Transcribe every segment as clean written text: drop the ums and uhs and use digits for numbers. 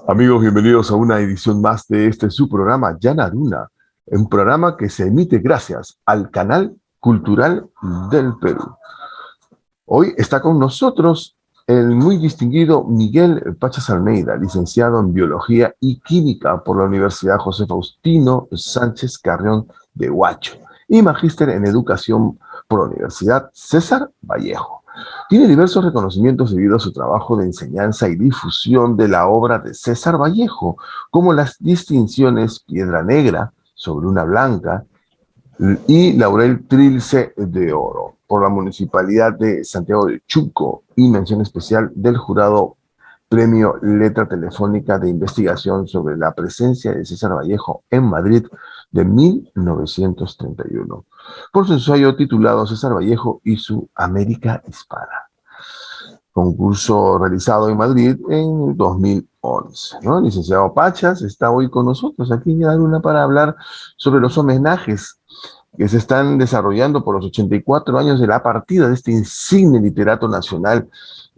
Amigos, bienvenidos a una edición más de este su programa Llanaruna, un programa que se emite gracias al Canal Cultural del Perú. Hoy está con nosotros el muy distinguido Miguel Pachas Almeida, licenciado en Biología y Química por la Universidad José Faustino Sánchez Carrión de Huacho y magíster en Educación por la Universidad César Vallejo. Tiene diversos reconocimientos debido a su trabajo de enseñanza y difusión de la obra de César Vallejo, como las distinciones Piedra Negra sobre una blanca y Laurel Trilce de Oro por la Municipalidad de Santiago de Chuco y mención especial del jurado Premio Letra Telefónica de Investigación sobre la presencia de César Vallejo en Madrid de 1931, por su ensayo titulado César Vallejo y su América Hispana, concurso realizado en Madrid en 2011, ¿no? El licenciado Pachas está hoy con nosotros aquí en Llanaruna para hablar sobre los homenajes que se están desarrollando por los 84 años de la partida de este insigne literato nacional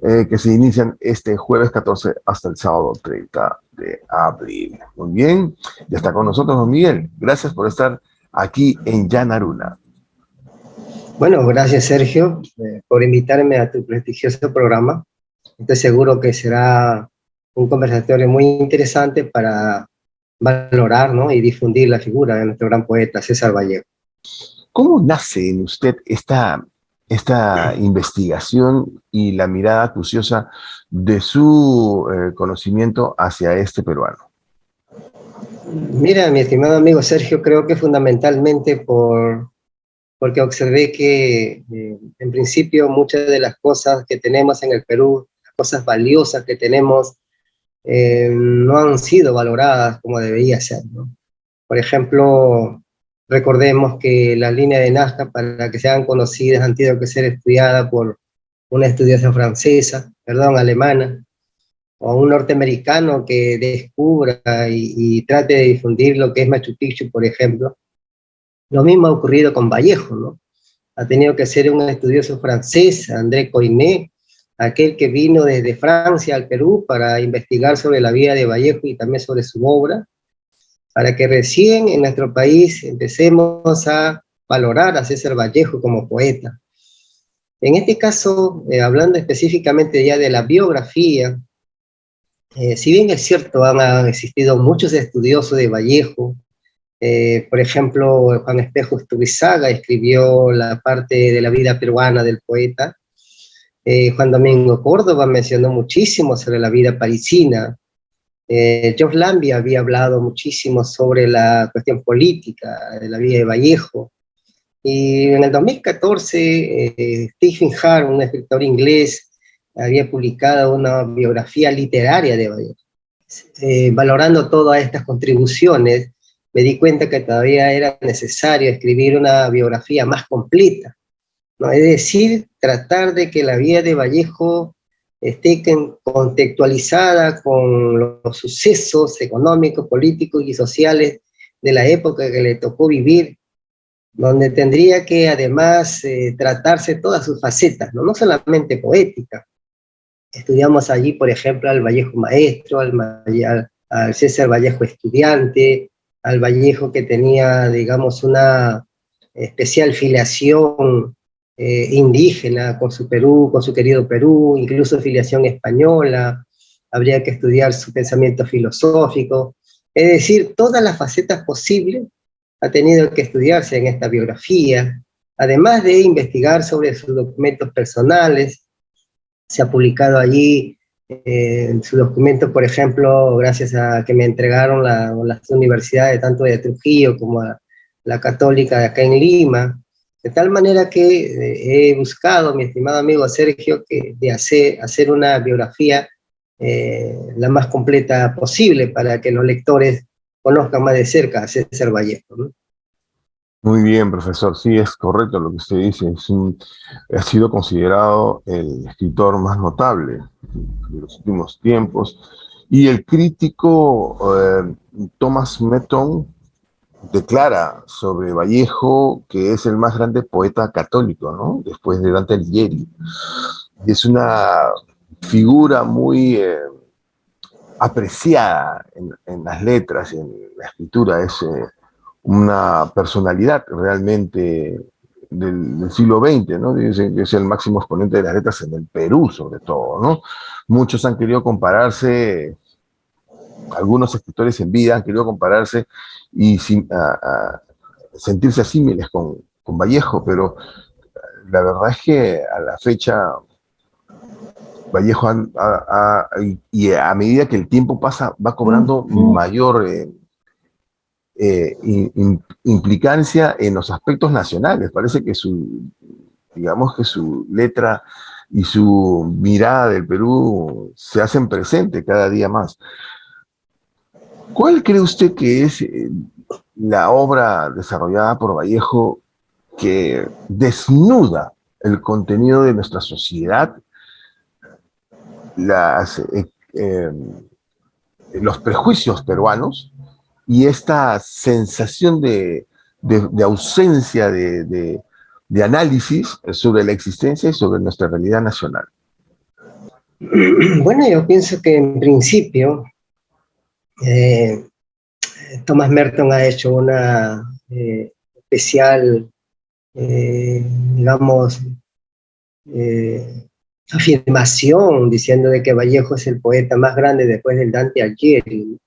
que se inician este jueves 14 hasta el sábado 30 de abril. Muy bien, ya está con nosotros don Miguel. Gracias por estar aquí en Llanaruna. Bueno, gracias Sergio por invitarme a tu prestigioso programa. Estoy seguro que será un conversatorio muy interesante para valorar, ¿no?, y difundir la figura de nuestro gran poeta César Vallejo. ¿Cómo nace en usted esta investigación y la mirada acuciosa de su conocimiento hacia este peruano? Mira, mi estimado amigo Sergio, creo que fundamentalmente porque observé que en principio muchas de las cosas que tenemos en el Perú, las cosas valiosas que tenemos, no han sido valoradas como debería ser, ¿no? Por ejemplo, recordemos que las líneas de Nazca, para que sean conocidas, han tenido que ser estudiadas por una estudiosa francesa, alemana, o un norteamericano que descubra y trate de difundir lo que es Machu Picchu, por ejemplo. Lo mismo ha ocurrido con Vallejo, ¿no? Ha tenido que ser un estudioso francés, André Coinet, aquel que vino desde Francia al Perú para investigar sobre la vida de Vallejo y también sobre su obra, para que recién en nuestro país empecemos a valorar a César Vallejo como poeta. En este caso, hablando específicamente ya de la biografía, si bien es cierto, han existido muchos estudiosos de Vallejo, por ejemplo, Juan Espejo Esturizaga escribió la parte de la vida peruana del poeta, Juan Domingo Córdoba mencionó muchísimo sobre la vida parisina, George Lambie había hablado muchísimo sobre la cuestión política de la vida de Vallejo, y en el 2014 Stephen Hart, un escritor inglés, había publicado una biografía literaria de Vallejo. Valorando todas estas contribuciones, me di cuenta que todavía era necesario escribir una biografía más completa, ¿no? Es decir, tratar de que la vida de Vallejo esté contextualizada con los sucesos económicos, políticos y sociales de la época que le tocó vivir, donde tendría que además tratarse todas sus facetas, ¿no? No solamente poética. Estudiamos allí, por ejemplo, al Vallejo maestro, al César Vallejo estudiante, al Vallejo que tenía, digamos, una especial filiación indígena con su Perú, con su querido Perú, incluso filiación española. Habría que estudiar su pensamiento filosófico. Es decir, todas las facetas posibles ha tenido que estudiarse en esta biografía, además de investigar sobre sus documentos personales. Se ha publicado allí En su documento, por ejemplo, gracias a que me entregaron las universidades, tanto de Trujillo como la Católica de acá en Lima, de tal manera que he buscado, mi estimado amigo Sergio, de hacer una biografía la más completa posible para que los lectores conozcan más de cerca a César Vallejo, ¿no? Muy bien, profesor. Sí, es correcto lo que usted dice. Ha sido considerado el escritor más notable de los últimos tiempos. Y el crítico Thomas Merton declara sobre Vallejo que es el más grande poeta católico, ¿no? Después de Dante Alighieri. Y es una figura muy apreciada en las letras y en la escritura. Es una personalidad realmente del siglo XX, ¿no? Dicen que es el máximo exponente de las letras en el Perú, sobre todo, ¿no? Muchos han querido compararse, algunos escritores en vida han querido compararse y sentirse asímiles con Vallejo, pero la verdad es que a la fecha Vallejo y a medida que el tiempo pasa va cobrando mayor implicancia en los aspectos nacionales. Parece que digamos que su letra y su mirada del Perú se hacen presente cada día más. ¿Cuál cree usted que es la obra desarrollada por Vallejo que desnuda el contenido de nuestra sociedad, las, los prejuicios peruanos y esta sensación de ausencia de análisis sobre la existencia y sobre nuestra realidad nacional? Bueno, yo pienso que en principio Thomas Merton ha hecho una especial, digamos, afirmación diciendo de que Vallejo es el poeta más grande después del Dante Alighieri.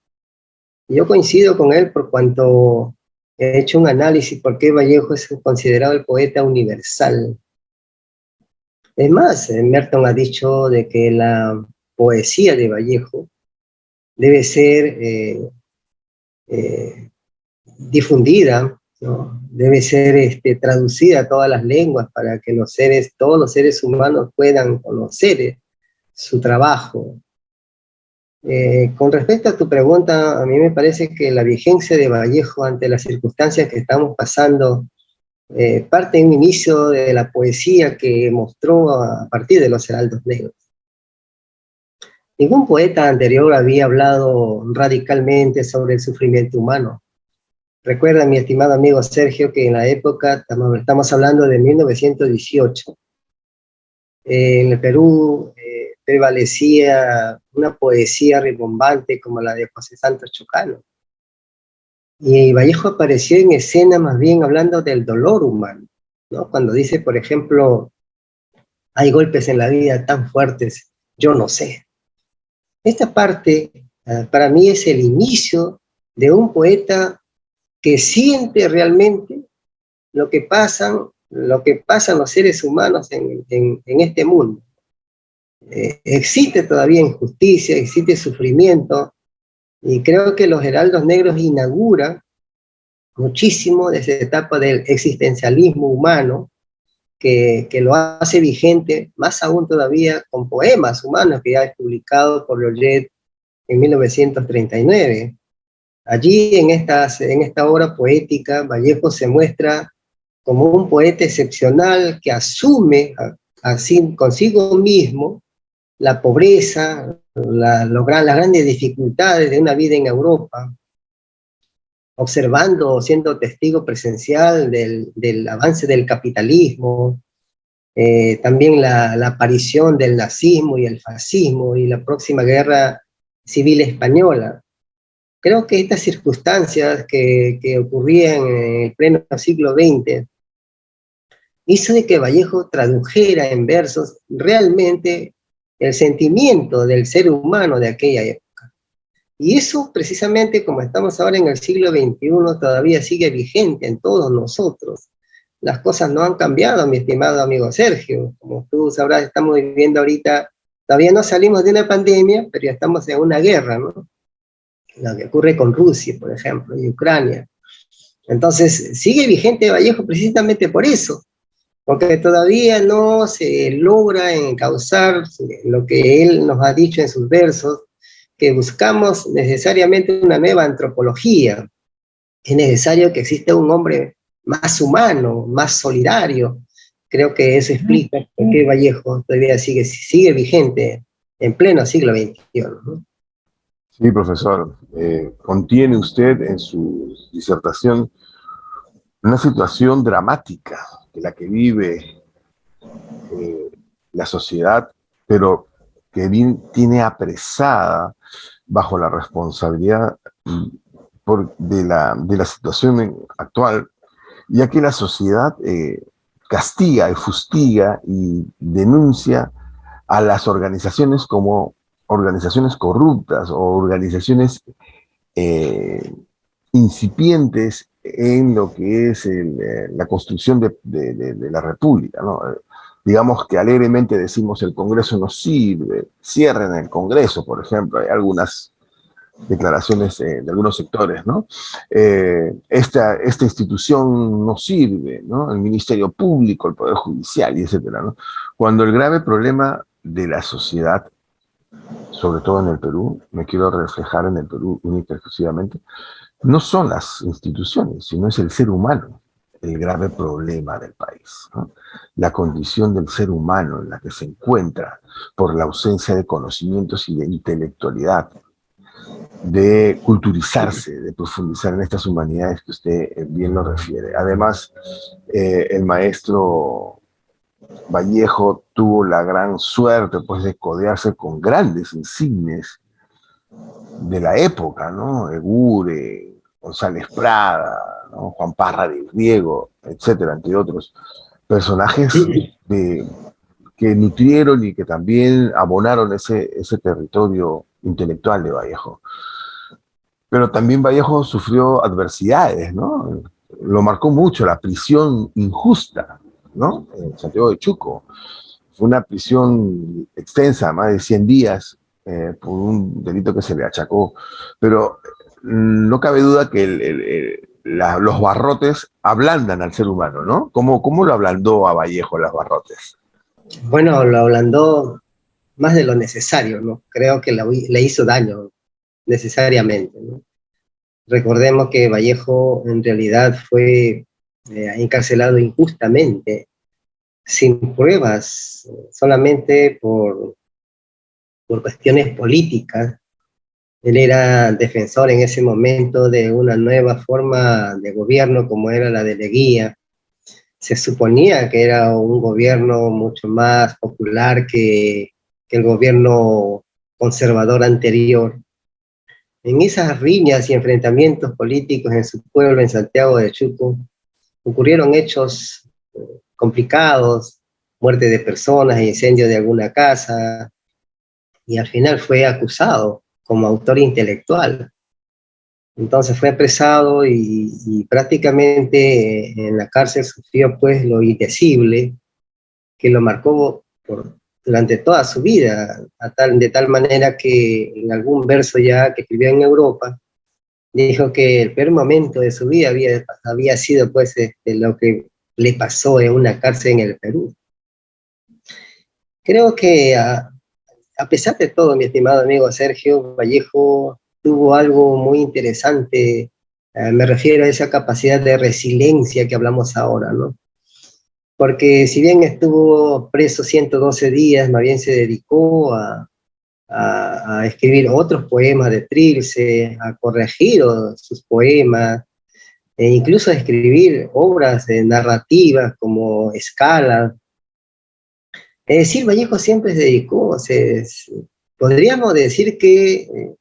Yo coincido con él por cuanto he hecho un análisis por qué Vallejo es considerado el poeta universal. Es más, Merton ha dicho de que la poesía de Vallejo debe ser difundida, ¿no? Debe ser traducida a todas las lenguas para que todos los seres humanos puedan conocer su trabajo. Con respecto a tu pregunta, a mí me parece que la vigencia de Vallejo ante las circunstancias que estamos pasando parte de un inicio de la poesía que mostró a partir de los Heraldos Negros. Ningún poeta anterior había hablado radicalmente sobre el sufrimiento humano. Recuerda, mi estimado amigo Sergio, que en la época, estamos hablando de 1918, en el Perú prevalecía una poesía rimbombante como la de José Santos Chocano. Y Vallejo apareció en escena más bien hablando del dolor humano, ¿no? Cuando dice, por ejemplo, hay golpes en la vida tan fuertes, yo no sé. Esta parte, para mí, es el inicio de un poeta que siente realmente lo que pasan los seres humanos en este mundo. Existe todavía injusticia, existe sufrimiento, y creo que los Heraldos Negros inauguran muchísimo de esa etapa del existencialismo humano, que lo hace vigente, más aún todavía con poemas humanos que ya es publicado por Lollet en 1939. Allí, en esta obra poética, Vallejo se muestra como un poeta excepcional que asume así consigo mismo la pobreza, las grandes dificultades de una vida en Europa, observando, siendo testigo presencial del avance del capitalismo, también la aparición del nazismo y el fascismo y la próxima guerra civil española. Creo que estas circunstancias que ocurrían en el pleno siglo XX hizo de que Vallejo tradujera en versos realmente el sentimiento del ser humano de aquella época. Y eso precisamente, como estamos ahora en el siglo XXI, todavía sigue vigente en todos nosotros. Las cosas no han cambiado, mi estimado amigo Sergio. Como tú sabrás, estamos viviendo ahorita Todavía no salimos de una pandemia, pero ya estamos en una guerra, ¿no? Lo que ocurre con Rusia, por ejemplo, y Ucrania. Entonces, sigue vigente Vallejo precisamente por eso, porque todavía no se logra encauzar lo que él nos ha dicho en sus versos, que buscamos necesariamente una nueva antropología. Es necesario que exista un hombre más humano, más solidario. Creo que eso explica por qué Vallejo todavía sigue vigente en pleno siglo XXI, ¿no? Sí, profesor. Contiene usted en su disertación una situación dramática de la que vive la sociedad, pero que bien tiene apresada bajo la responsabilidad de la situación actual, ya que la sociedad castiga y fustiga y denuncia a las organizaciones como organizaciones corruptas o organizaciones eh, incipientes en lo que es la construcción de la República, ¿no? Digamos que alegremente decimos el Congreso no sirve, cierren el Congreso, por ejemplo, hay algunas declaraciones de algunos sectores, ¿no? Esta institución no sirve, ¿no? El Ministerio Público, el Poder Judicial, y etcétera, ¿no? Cuando el grave problema de la sociedad, sobre todo en el Perú, me quiero reflejar en el Perú única y exclusivamente, no son las instituciones, sino es el ser humano el grave problema del país, ¿no? La condición del ser humano en la que se encuentra por la ausencia de conocimientos y de intelectualidad, de culturizarse, de profundizar en estas humanidades que usted bien lo refiere. Además, el maestro Vallejo tuvo la gran suerte, pues, de codearse con grandes insignes de la época, ¿no? Egure, González Prada, ¿no? Juan Parra del Riego, etcétera, entre otros personajes que nutrieron y que también abonaron ese territorio intelectual de Vallejo. Pero también Vallejo sufrió adversidades, ¿no? Lo marcó mucho la prisión injusta, ¿no? En Santiago de Chuco. Fue una prisión extensa, más de 100 días, por un delito que se le achacó. Pero no cabe duda que los barrotes ablandan al ser humano, ¿no? ¿Cómo lo ablandó a Vallejo los barrotes? Bueno, lo ablandó más de lo necesario, ¿no? Creo que le hizo daño necesariamente, ¿no? Recordemos que Vallejo en realidad fue encarcelado injustamente, sin pruebas, solamente por cuestiones políticas. Él era defensor en ese momento de una nueva forma de gobierno como era la de Leguía. Se suponía que era un gobierno mucho más popular que el gobierno conservador anterior. En esas riñas y enfrentamientos políticos en su pueblo, en Santiago de Chuco, ocurrieron hechos complicados, muerte de personas, incendio de alguna casa, y al final fue acusado como autor intelectual. Entonces fue apresado y prácticamente en la cárcel sufrió pues lo indecible que lo marcó durante toda su vida, de tal manera que en algún verso ya que escribió en Europa, dijo que el peor momento de su vida había sido pues lo que le pasó en una cárcel en el Perú. Creo que a pesar de todo, mi estimado amigo Sergio, Vallejo tuvo algo muy interesante, me refiero a esa capacidad de resiliencia que hablamos ahora, ¿no? Porque si bien estuvo preso 112 días, más bien se dedicó a escribir otros poemas de Trilce, a corregir sus poemas, e incluso a escribir obras narrativas como Escala. Es decir, Vallejo siempre se dedicó, podríamos decir que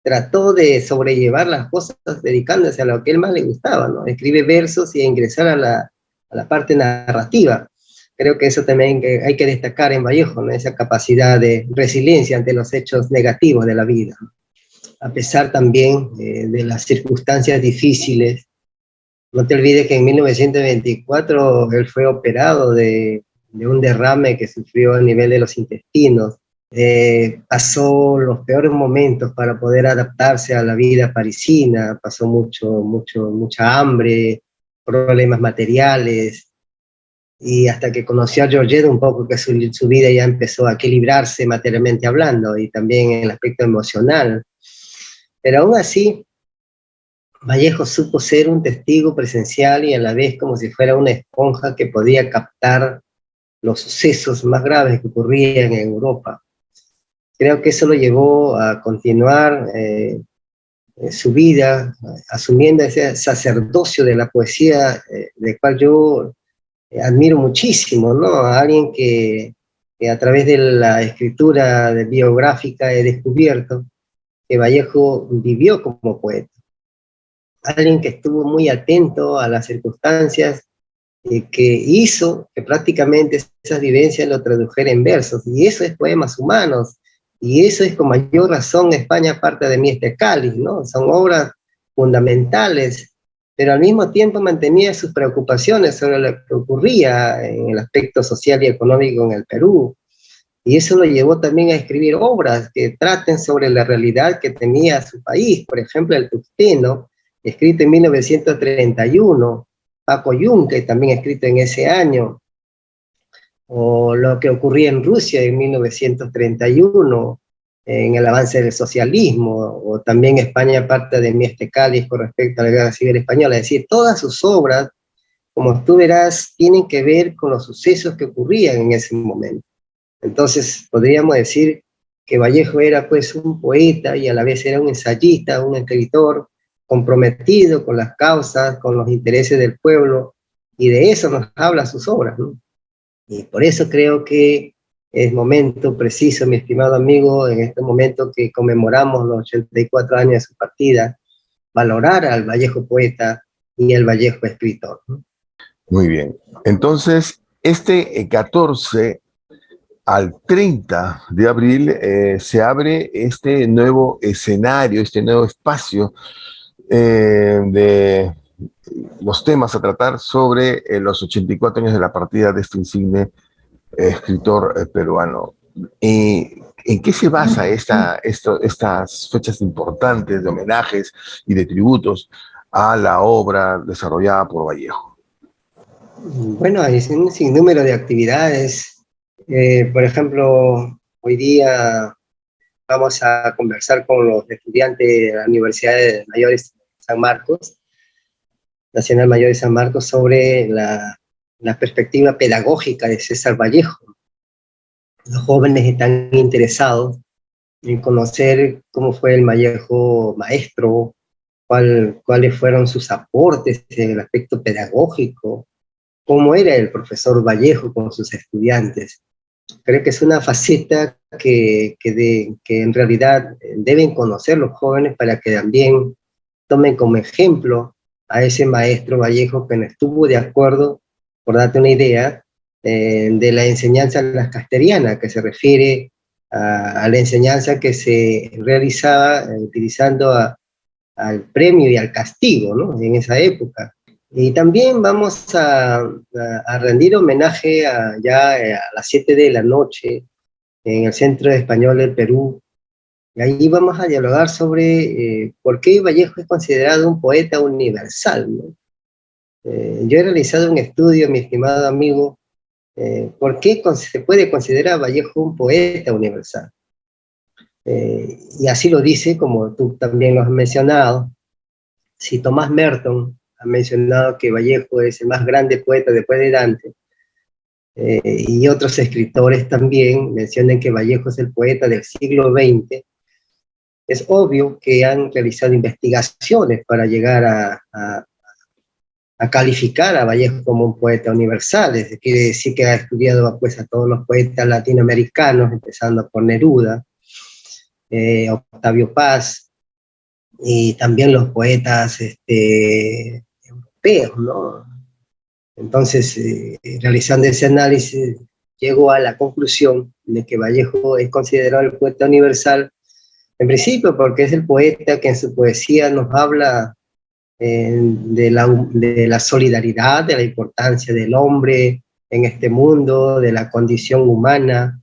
trató de sobrellevar las cosas dedicándose a lo que él más le gustaba, ¿no? Escribe versos y ingresar a la parte narrativa. Creo que eso también hay que destacar en Vallejo, ¿no? Esa capacidad de resiliencia ante los hechos negativos de la vida, a pesar también de las circunstancias difíciles. No te olvides que en 1924 él fue operado de un derrame que sufrió a nivel de los intestinos. pasó los peores momentos para poder adaptarse a la vida parisina, pasó mucha hambre, problemas materiales, y hasta que conoció a Georgette un poco que su vida ya empezó a equilibrarse materialmente hablando y también en el aspecto emocional. Pero aún así, Vallejo supo ser un testigo presencial y a la vez como si fuera una esponja que podía captar los sucesos más graves que ocurrían en Europa. Creo que eso lo llevó a continuar su vida asumiendo ese sacerdocio de la poesía, del cual yo admiro muchísimo, ¿no? A alguien que a través de la escritura biográfica he descubierto que Vallejo vivió como poeta. Alguien que estuvo muy atento a las circunstancias, que hizo que prácticamente esas vivencias lo tradujera en versos, y eso es Poemas Humanos, y eso es con mayor razón España parte de mí este cáliz, ¿no? Son obras fundamentales, pero al mismo tiempo mantenía sus preocupaciones sobre lo que ocurría en el aspecto social y económico en el Perú, y eso lo llevó también a escribir obras que traten sobre la realidad que tenía su país, por ejemplo, El Tusteno, escrito en 1931, Paco Yunque, también escrito en ese año, o lo que ocurría en Rusia en 1931, en el avance del socialismo, o también España parte de mi este cáliz con respecto a la Guerra Civil Española. Es decir, todas sus obras, como tú verás, tienen que ver con los sucesos que ocurrían en ese momento. Entonces, podríamos decir que Vallejo era pues un poeta y a la vez era un ensayista, un escritor comprometido con las causas, con los intereses del pueblo, y de eso nos habla sus obras, ¿no? Y por eso creo que es momento preciso, mi estimado amigo, en este momento que conmemoramos los 84 años de su partida, valorar al Vallejo poeta y el Vallejo escritor, ¿no? Muy bien. Entonces, este 14 al 30 de abril se abre este nuevo escenario, este nuevo espacio de los temas a tratar sobre los 84 años de la partida de este insigne escritor peruano. ¿En qué se basa estas fechas importantes de homenajes y de tributos a la obra desarrollada por Vallejo? Bueno, hay un sinnúmero de actividades. Por ejemplo, hoy día vamos a conversar con los estudiantes de la Universidad de Mayores San Marcos, Nacional Mayor de San Marcos, sobre la perspectiva pedagógica de César Vallejo. Los jóvenes están interesados en conocer cómo fue el Vallejo maestro, cuáles fueron sus aportes en el aspecto pedagógico, cómo era el profesor Vallejo con sus estudiantes. Creo que es una faceta que en realidad deben conocer los jóvenes para que también tomen como ejemplo a ese maestro Vallejo que no estuvo de acuerdo, por darte una idea, de la enseñanza casteriana, que se refiere a la enseñanza que se realizaba utilizando al premio y al castigo, ¿no? En esa época. Y también vamos a rendir homenaje ya a las 7 de la noche en el Centro Español del Perú. Y ahí vamos a dialogar sobre por qué Vallejo es considerado un poeta universal, ¿no? Yo he realizado un estudio, mi estimado amigo, por qué se puede considerar a Vallejo un poeta universal. Y así lo dice, como tú también lo has mencionado. Si Tomás Merton ha mencionado que Vallejo es el más grande poeta después de Dante, y otros escritores también mencionan que Vallejo es el poeta del siglo XX, es obvio que han realizado investigaciones para llegar a calificar a Vallejo como un poeta universal. Es decir, quiere decir que ha estudiado pues, a todos los poetas latinoamericanos, empezando por Neruda, Octavio Paz, y también los poetas europeos, ¿no? Entonces, realizando ese análisis, llego a la conclusión de que Vallejo es considerado el poeta universal, en principio porque es el poeta que en su poesía nos habla de la solidaridad, de la importancia del hombre en este mundo, de la condición humana,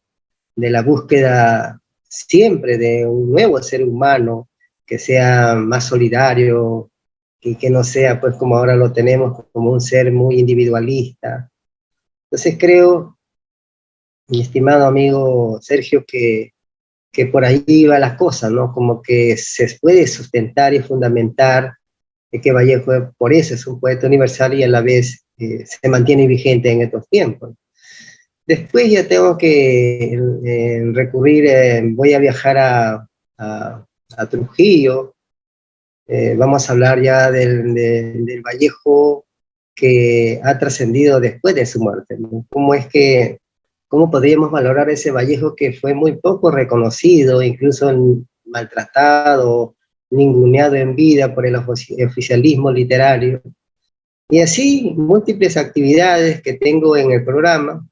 de la búsqueda siempre de un nuevo ser humano que sea más solidario y que no sea, pues, como ahora lo tenemos, como un ser muy individualista. Entonces creo, mi estimado amigo Sergio, que por ahí va las cosas, ¿no? Como que se puede sustentar y fundamentar que Vallejo, por eso es un poeta universal y a la vez se mantiene vigente en estos tiempos. Después ya tengo que recurrir, voy a viajar a Trujillo, vamos a hablar ya del Vallejo que ha trascendido después de su muerte, ¿no? ¿Cómo podríamos valorar ese Vallejo que fue muy poco reconocido, incluso maltratado, ninguneado en vida por el oficialismo literario? Y así, múltiples actividades que tengo en el programa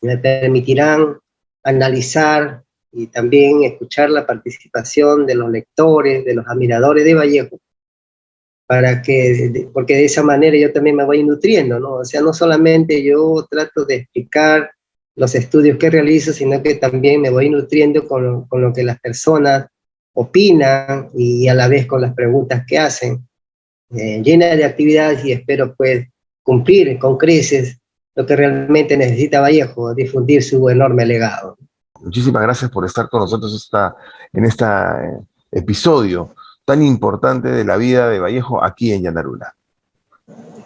me permitirán analizar y también escuchar la participación de los lectores, de los admiradores de Vallejo, porque de esa manera yo también me voy nutriendo, ¿no? O sea, no solamente yo trato de explicar los estudios que realizo, sino que también me voy nutriendo con lo que las personas opinan y a la vez con las preguntas que hacen, llena de actividades, y espero pues cumplir con creces lo que realmente necesita Vallejo, difundir su enorme legado. Muchísimas gracias por estar con nosotros en este episodio tan importante de la vida de Vallejo aquí en Llanaruna.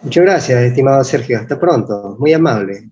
Muchas gracias, estimado Sergio. Hasta pronto. Muy amable.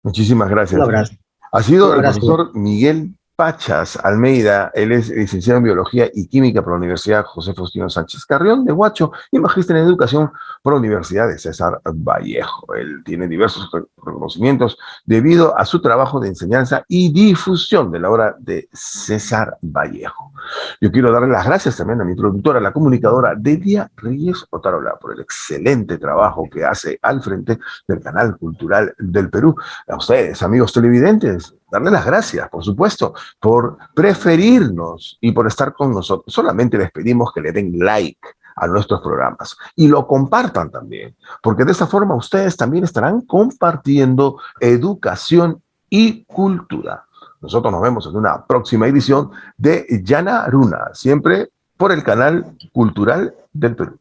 Muchísimas Un gracias. abrazo. Ha Un sido el abrazo. profesor Miguel Pachas Almeida. Él es licenciado en Biología y Química por la Universidad José Faustino Sánchez Carrión de Huacho y magíster en Educación por la Universidad de César Vallejo. Él tiene diversos reconocimientos debido a su trabajo de enseñanza y difusión de la obra de César Vallejo. Yo quiero darle las gracias también a mi productora, la comunicadora Delia Reyes Otarola, por el excelente trabajo que hace al frente del Canal Cultural del Perú. A ustedes, amigos televidentes, darle las gracias, por supuesto, por preferirnos y por estar con nosotros. Solamente les pedimos que le den like a nuestros programas y lo compartan también, porque de esa forma ustedes también estarán compartiendo educación y cultura. Nosotros nos vemos en una próxima edición de Llanaruna, siempre por el Canal Cultural del Perú.